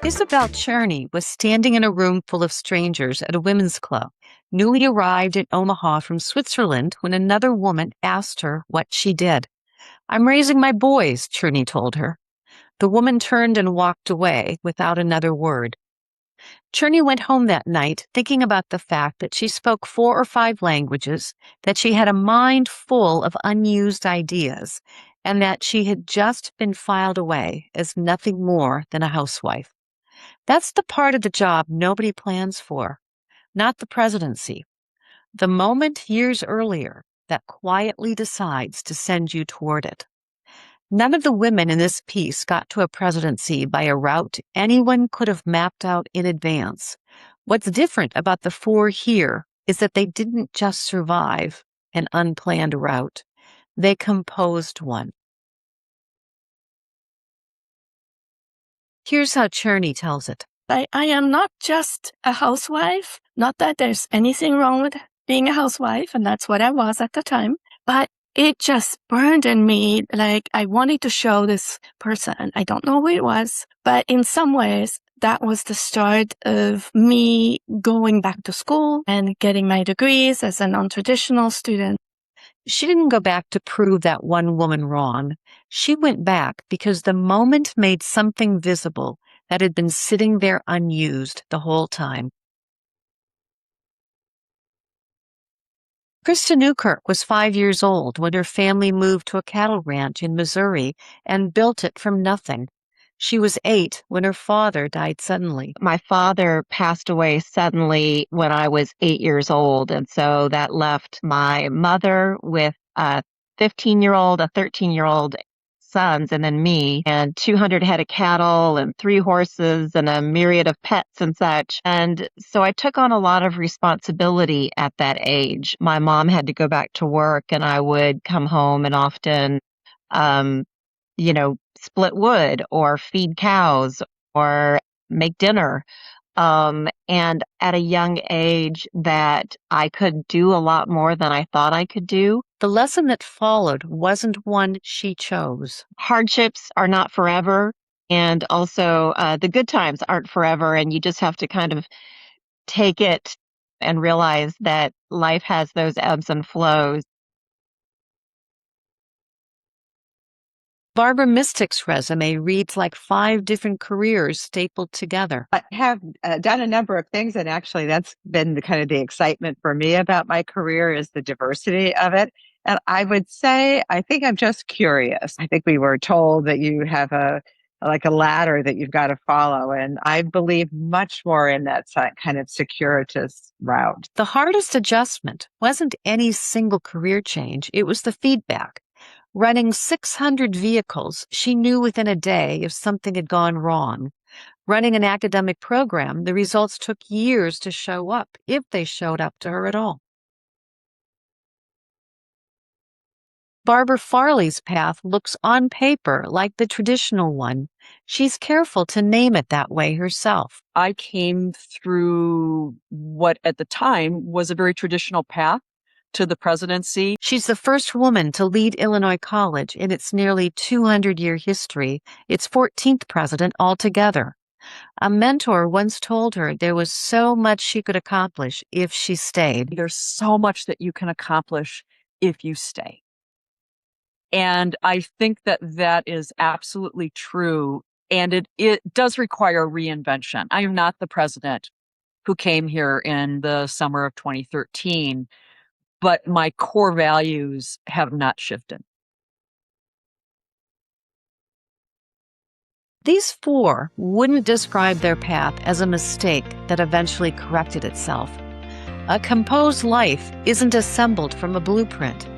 Isabelle Cherney was standing in a room full of strangers at a women's club, newly arrived in Omaha from Switzerland, when another woman asked her what she did. "I'm raising my boys," Cherney told her. The woman turned and walked away without another word. Cherney went home that night thinking about the fact that she spoke 4 or 5 languages, that she had a mind full of unused ideas, and that she had just been filed away as nothing more than a housewife. That's the part of the job nobody plans for, not the presidency. The moment years earlier that quietly decides to send you toward it. None of the women in this piece got to a presidency by a route anyone could have mapped out in advance. What's different about the 4 here is that they didn't just survive an unplanned route. They composed one. Here's how Cherney tells it. I am not just a housewife, not that there's anything wrong with being a housewife, and that's what I was at the time, but it just burned in me like I wanted to show this person. I don't know who it was, but in some ways, that was the start of me going back to school and getting my degrees as a non-traditional student. She didn't go back to prove that one woman wrong. She went back because the moment made something visible that had been sitting there unused the whole time. Krista Newkirk was 5 years old when her family moved to a cattle ranch in Missouri and built it from nothing. She was 8 when her father died suddenly. My father passed away suddenly when I was 8 years old, and so that left my mother with a 15-year-old, a 13-year-old sons, and then me, and 200 head of cattle and 3 horses and a myriad of pets and such. And so I took on a lot of responsibility at that age. My mom had to go back to work, and I would come home and often, split wood or feed cows or make dinner. And at a young age that I could do a lot more than I thought I could do. The lesson that followed wasn't one she chose. Hardships are not forever, and also the good times aren't forever, and you just have to kind of take it and realize that life has those ebbs and flows. Barbara Mistick's resume reads like 5 different careers stapled together. I have done a number of things, and actually that's been the excitement for me about my career is the diversity of it. And I would say, I think I'm just curious. I think we were told that you have a ladder that you've got to follow, and I believe much more in that kind of circuitous route. The hardest adjustment wasn't any single career change, it was the feedback. Running 600 vehicles, she knew within a day if something had gone wrong. Running an academic program, the results took years to show up, if they showed up to her at all. Barbara Farley's path looks on paper like the traditional one. She's careful to name it that way herself. I came through what at the time was a very traditional path to the presidency. She's the first woman to lead Illinois College in its nearly 200-year history, its 14th president altogether. A mentor once told her there was so much she could accomplish if she stayed. There's so much that you can accomplish if you stay. And I think that that is absolutely true. And it does require reinvention. I am not the president who came here in the summer of 2013. But my core values have not shifted. These 4 wouldn't describe their path as a mistake that eventually corrected itself. A composed life isn't assembled from a blueprint.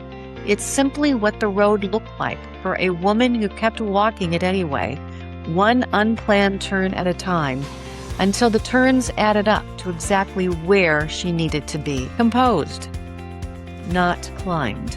It's simply what the road looked like for a woman who kept walking it anyway, one unplanned turn at a time, until the turns added up to exactly where she needed to be. Composed, not climbed.